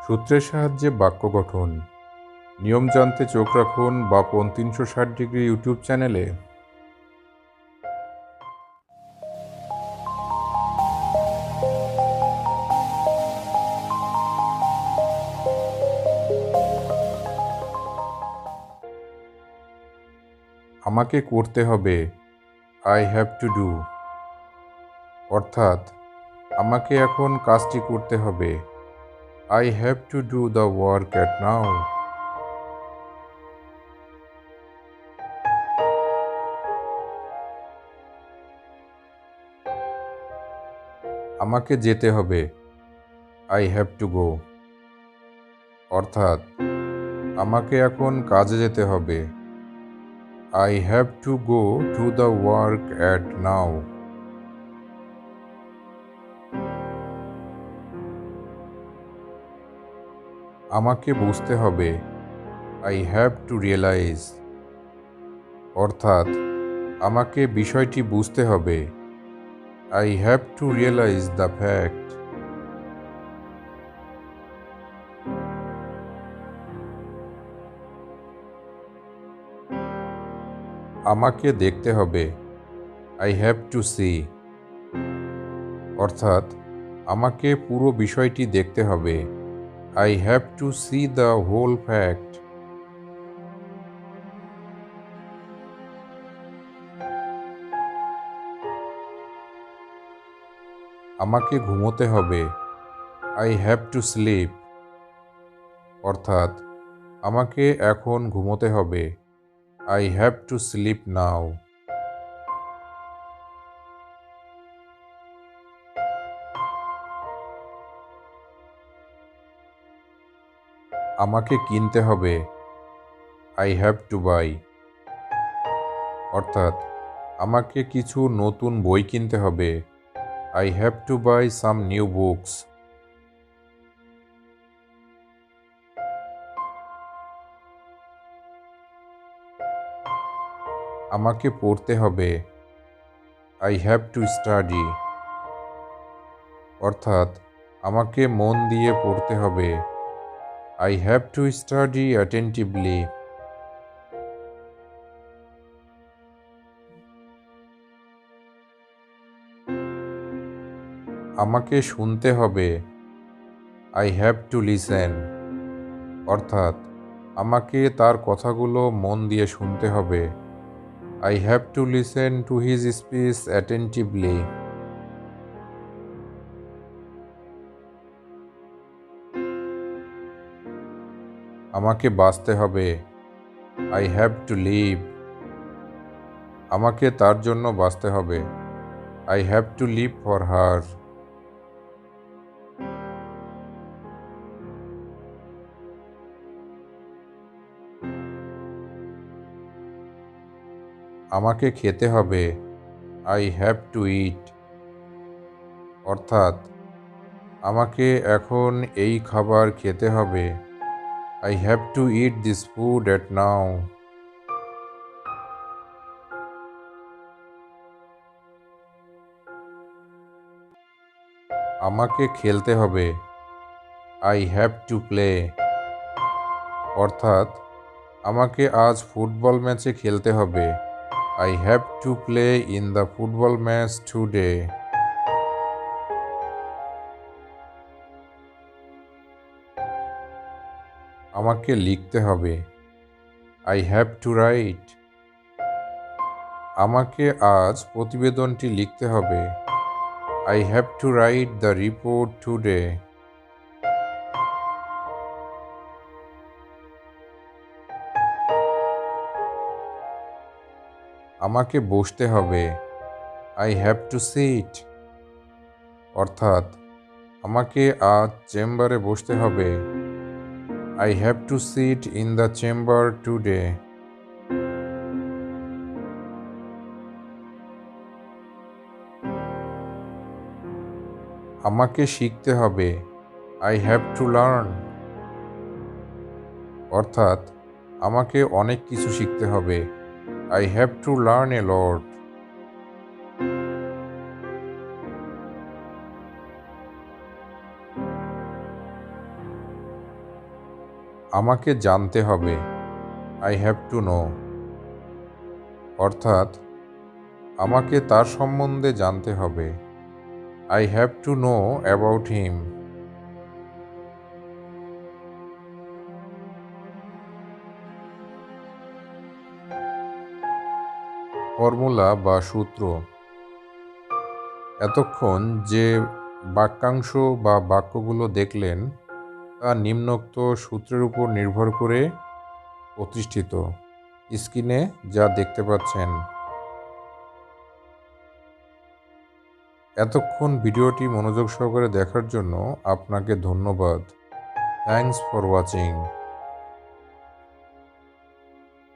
সূত্রের সাহায্যে বাক্য গঠন। নিয়ম জানতে চোখ রাখুন বাপন 360 ডিগ্রি ইউটিউব চ্যানেলে। আমাকে করতে হবে, আই হ্যাভ টু ডু, অর্থাৎ আমাকে এখন কাজটি করতে হবে, I have to do the work at now. আমাকে যেতে হবে, আই হ্যাভ টু গো, অর্থাৎ আমাকে এখন কাজে যেতে হবে, I have to go to the work at now. আমাকে বুঝতে হবে, আই হ্যাভ টু রিয়েলাইজ, অর্থাৎ আমাকে বিষয়টি বুঝতে হবে, I have to realise the fact. আমাকে দেখতে হবে, আই হ্যাভ টু সি, অর্থাৎ আমাকে পুরো বিষয়টি দেখতে হবে, I have to see the whole fact. আমাকে ঘুমোতে হবে, আই হ্যাভ টু স্লিপ, অর্থাৎ আমাকে এখন ঘুমোতে হবে, I have to sleep now. আমাকে কিনতে হবে, আই হ্যাভ টু বাই, অর্থাৎ আমাকে কিছু নতুন বই কিনতে হবে, I have to buy some new books. আমাকে পড়তে হবে, আই হ্যাভ টু স্টাডি, অর্থাৎ আমাকে মন দিয়ে পড়তে হবে, I have to study attentively. আমাকে শুনতে হবে, আই হ্যাভ টু লিসেন, অর্থাৎ আমাকে তার কথাগুলো মন দিয়ে শুনতে হবে, I have to listen to his speech attentively. আমাকে বাঁচতে হবে, আই হ্যাভ টু লিভ, আমাকে তার জন্য বাঁচতে হবে, I have to live for her. আমাকে খেতে হবে, আই হ্যাভ টু ইট, অর্থাৎ আমাকে এখন এই খাবার খেতে হবে, I have to eat this food at now. আমাকে খেলতে হবে, আই হ্যাভ টু প্লে, অর্থাৎ আমাকে আজ ফুটবল ম্যাচে খেলতে হবে, I have to play in the football match today. আমাকে লিখতে হবে, আই হ্যাভ টু রাইট, আমাকে আজ প্রতিবেদনটি লিখতে হবে, I have two write the report today. আমাকে বসতে হবে, আই হ্যাভ টু সিট, অর্থাৎ আমাকে আজ চেম্বারে বসতে হবে, I have to sit in the chamber today. আমাকে শিখতে হবে, আই হ্যাভ টু লার্ন, অর্থাৎ আমাকে অনেক কিছু শিখতে হবে, I have to learn a lot. আমাকে জানতে হবে, আই হ্যাভ টু নো। অর্থাৎ আমাকে তার সম্বন্ধে জানতে হবে, I have to know about him. Formula বা সূত্র। এতক্ষণ যে বাক্যাংশ বা বাক্যগুলো দেখলেন তা নিম্নোক্ত সূত্রের উপর নির্ভর করে প্রতিষ্ঠিত। স্ক্রিনে যা দেখতে পাচ্ছেন। এতক্ষণ ভিডিওটি মনোযোগ সহকারে দেখার জন্য আপনাকে ধন্যবাদ। Thanks for watching.